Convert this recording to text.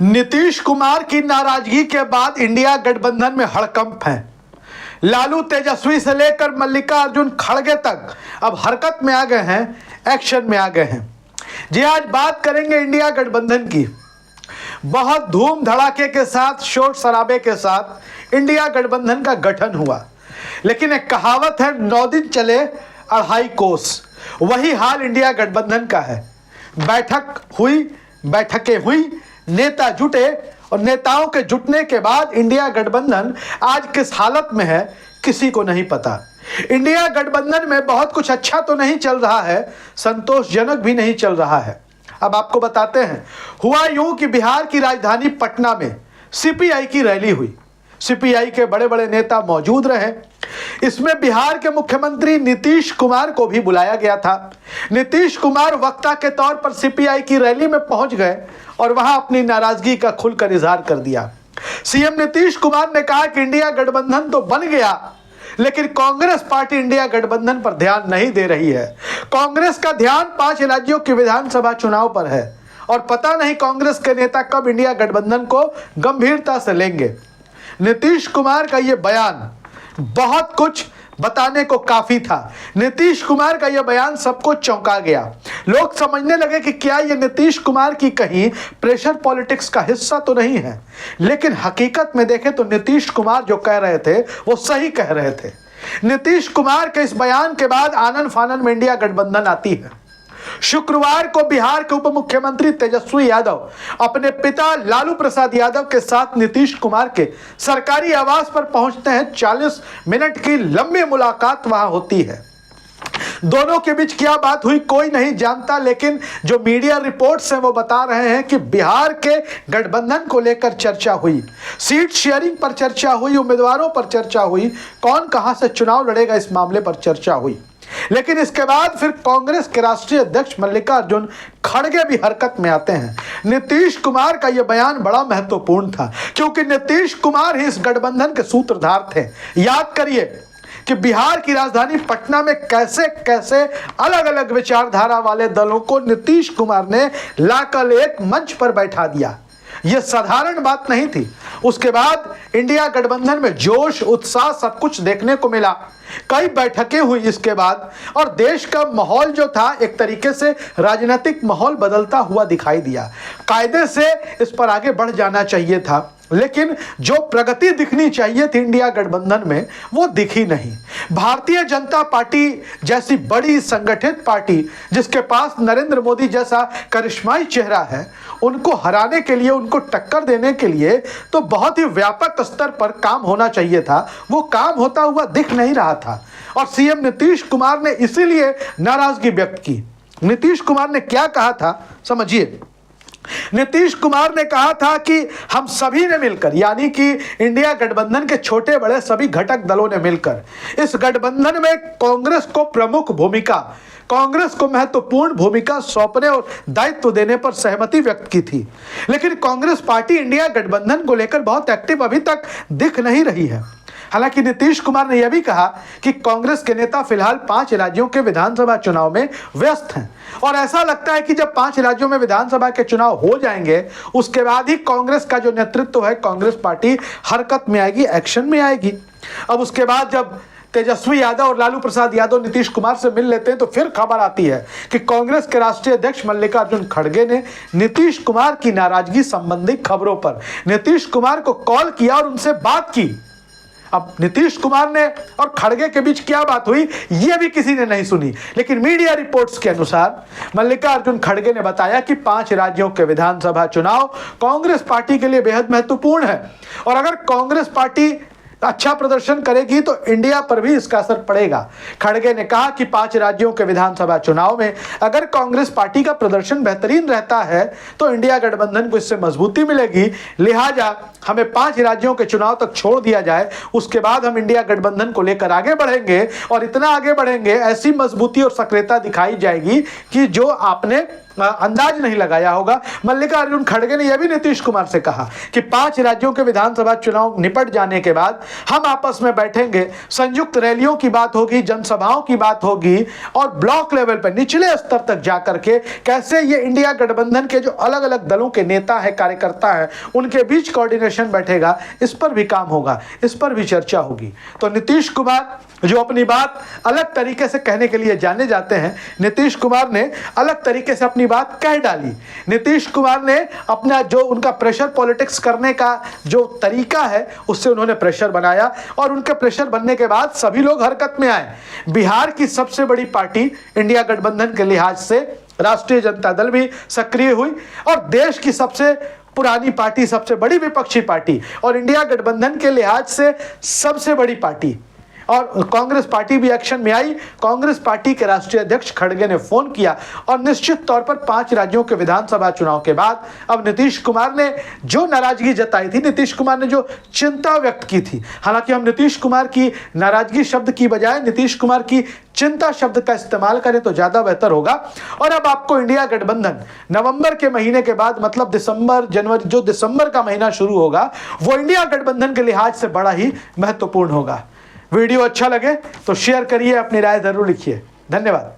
नीतीश कुमार की नाराजगी के बाद इंडिया गठबंधन में हड़कंप है। लालू तेजस्वी से लेकर मल्लिकार्जुन खड़गे तक अब हरकत में आ गए हैं, एक्शन में आ गए हैं। जी आज बात करेंगे इंडिया गठबंधन की। बहुत धूम धड़ाके के साथ, शोर शराबे के साथ इंडिया गठबंधन का गठन हुआ, लेकिन एक कहावत है, 9 दिन चले 2.5 कोस। वही हाल इंडिया गठबंधन का है। बैठक हुई, बैठकें हुई, नेता जुटे और नेताओं के जुटने के बाद इंडिया गठबंधन आज किस हालत में है किसी को नहीं पता। इंडिया गठबंधन में बहुत कुछ अच्छा तो नहीं चल रहा है, संतोषजनक भी नहीं चल रहा है। अब आपको बताते हैं, हुआ यूं कि बिहार की राजधानी पटना में सीपीआई की रैली हुई। सीपीआई के बड़े बड़े नेता मौजूद रहे। इसमें बिहार के मुख्यमंत्री नीतीश कुमार को भी बुलाया गया था। नीतीश कुमार वक्ता के तौर पर सीपीआई की रैली में पहुंच गए और वहां अपनी नाराजगी का खुलकर इजहार कर दिया। सीएम नीतीश कुमार ने कहा कि इंडिया गठबंधन तो बन गया, लेकिन कांग्रेस पार्टी इंडिया गठबंधन पर ध्यान नहीं दे रही है। कांग्रेस का ध्यान 5 राज्यों के विधानसभा चुनाव पर है और पता नहीं कांग्रेस के नेता कब इंडिया गठबंधन को गंभीरता से लेंगे। नीतीश कुमार का यह बयान बहुत कुछ बताने को काफी था। नीतीश कुमार का यह बयान सबको चौंका गया। लोग समझने लगे कि क्या यह नीतीश कुमार की कहीं प्रेशर पॉलिटिक्स का हिस्सा तो नहीं है, लेकिन हकीकत में देखें तो नीतीश कुमार जो कह रहे थे वो सही कह रहे थे। नीतीश कुमार के इस बयान के बाद आनन फानन में इंडिया गठबंधन आती है। शुक्रवार को बिहार के उप मुख्यमंत्री तेजस्वी यादव अपने पिता लालू प्रसाद यादव के साथ नीतीश कुमार के सरकारी आवास पर पहुंचते हैं। 40 मिनट की लंबी मुलाकात वहां होती है। दोनों के बीच क्या बात हुई कोई नहीं जानता, लेकिन जो मीडिया रिपोर्ट्स हैं वो बता रहे हैं कि बिहार के गठबंधन को लेकर चर्चा हुई, सीट शेयरिंग पर चर्चा हुई, उम्मीदवारों पर चर्चा हुई, कौन कहां से चुनाव लड़ेगा इस मामले पर चर्चा हुई। लेकिन इसके बाद फिर कांग्रेस के राष्ट्रीय अध्यक्ष मल्लिकार्जुन खड़गे भी हरकत में आते हैं। नीतीश कुमार का यह बयान बड़ा महत्वपूर्ण था, क्योंकि नीतीश कुमार ही इस गठबंधन के सूत्रधार थे। याद करिए कि बिहार की राजधानी पटना में कैसे कैसे अलग अलग विचारधारा वाले दलों को नीतीश कुमार ने लाकर एक मंच पर बैठा दिया। यह साधारण बात नहीं थी। उसके बाद इंडिया गठबंधन में जोश, उत्साह सब कुछ देखने को मिला। कई बैठकें हुई इसके बाद और देश का माहौल जो था, एक तरीके से राजनीतिक माहौल बदलता हुआ दिखाई दिया। कायदे से इस पर आगे बढ़ जाना चाहिए था, लेकिन जो प्रगति दिखनी चाहिए थी इंडिया गठबंधन में वो दिखी नहीं। भारतीय जनता पार्टी जैसी बड़ी संगठित पार्टी, जिसके पास नरेंद्र मोदी जैसा करिश्माई चेहरा है, उनको हराने के लिए, उनको टक्कर देने के लिए तो बहुत ही व्यापक स्तर पर काम होना चाहिए था। वो काम होता हुआ दिख नहीं रहा था और सीएम नीतीश कुमार ने इसीलिए नाराजगी व्यक्त की। नीतीश कुमार ने क्या कहा था समझिए। नीतीश कुमार ने कहा था कि हम सभी ने मिलकर, यानी कि इंडिया गठबंधन के छोटे बड़े सभी घटक दलों ने मिलकर इस गठबंधन में कांग्रेस को प्रमुख भूमिका, कांग्रेस को महत्वपूर्ण भूमिका सौंपने और दायित्व देने पर सहमति व्यक्त की थी। लेकिन कांग्रेस पार्टी इंडिया गठबंधन को लेकर बहुत एक्टिव अभी तक दिख नहीं रही है। हालांकि नीतीश कुमार ने यह भी कहा कि कांग्रेस के नेता फिलहाल 5 राज्यों के विधानसभा चुनाव में व्यस्त हैं और ऐसा लगता है कि जब 5 राज्यों में विधानसभा के चुनाव हो जाएंगे उसके बाद ही कांग्रेस का जो नेतृत्व है, कांग्रेस पार्टी हरकत में आएगी, एक्शन में आएगी। अब उसके बाद जब तेजस्वी यादव और लालू प्रसाद यादव नीतीश कुमार से मिल लेते हैं तो फिर खबर आती है कि कांग्रेस के राष्ट्रीय अध्यक्ष मल्लिकार्जुन खड़गे ने नीतीश कुमार की नाराजगी संबंधी खबरों पर नीतीश कुमार को कॉल किया और उनसे बात की। अब नीतीश कुमार ने और खड़गे के बीच क्या बात हुई यह भी किसी ने नहीं सुनी, लेकिन मीडिया रिपोर्ट्स के अनुसार मल्लिकार्जुन खड़गे ने बताया कि 5 राज्यों के विधानसभा चुनाव कांग्रेस पार्टी के लिए बेहद महत्वपूर्ण है और अगर कांग्रेस पार्टी अच्छा प्रदर्शन करेगी तो इंडिया पर भी इसका असर पड़ेगा। खड़गे ने कहा कि 5 राज्यों के विधानसभा चुनाव में अगर कांग्रेस पार्टी का प्रदर्शन बेहतरीन रहता है तो इंडिया गठबंधन को इससे मजबूती मिलेगी, लिहाजा हमें 5 राज्यों के चुनाव तक छोड़ दिया जाए, उसके बाद हम इंडिया गठबंधन को लेकर आगे बढ़ेंगे और इतना आगे बढ़ेंगे, ऐसी मजबूती और सक्रियता दिखाई जाएगी कि जो आपने अंदाज नहीं लगाया होगा। मल्लिकार्जुन खड़गे ने यह भी नीतीश कुमार से कहा कि 5 राज्यों के विधानसभा चुनाव निपट जाने के बाद हम आपस में बैठेंगे, संयुक्त रैलियों की बात होगी, जनसभाओं की बात होगी और ब्लॉक लेवल पर निचले स्तर तक जाकर के कैसे ये इंडिया गठबंधन के जो अलग अलग दलों के नेता है, कार्यकर्ता है, उनके बीच कोऑर्डिनेशन बैठेगा, इस पर भी काम होगा, इस पर भी चर्चा होगी। तो नीतीश कुमार जो अपनी बात अलग तरीके से कहने के लिए जाने जाते हैं, नीतीश कुमार ने अलग तरीके से अपनी बात कह डाली। नीतीश कुमार ने अपना जो उनका प्रेशर पॉलिटिक्स करने का जो तरीका है उससे उन्होंने प्रेशर बनाया और उनके प्रेशर बनने के बाद सभी लोग हरकत में आए। बिहार की सबसे बड़ी पार्टी इंडिया गठबंधन के लिहाज से राष्ट्रीय जनता दल भी सक्रिय हुई और देश की सबसे पुरानी पार्टी, सबसे बड़ी विपक्षी पार्टी और इंडिया गठबंधन के लिहाज से सबसे बड़ी पार्टी और कांग्रेस पार्टी भी एक्शन में आई। कांग्रेस पार्टी के राष्ट्रीय अध्यक्ष खड़गे ने फोन किया और निश्चित तौर पर 5 राज्यों के विधानसभा चुनाव के बाद अब नीतीश कुमार ने जो नाराजगी जताई थी, नीतीश कुमार ने जो चिंता व्यक्त की थी, हालांकि हम नीतीश कुमार की नाराजगी शब्द की बजाय नीतीश कुमार की चिंता शब्द का इस्तेमाल करें तो ज्यादा बेहतर होगा। और अब आपको इंडिया गठबंधन नवंबर के महीने के बाद, मतलब दिसंबर जनवरी, जो दिसंबर का महीना शुरू होगा वो इंडिया गठबंधन के लिहाज से बड़ा ही महत्वपूर्ण होगा। वीडियो अच्छा लगे तो शेयर करिए, अपनी राय जरूर लिखिए। धन्यवाद।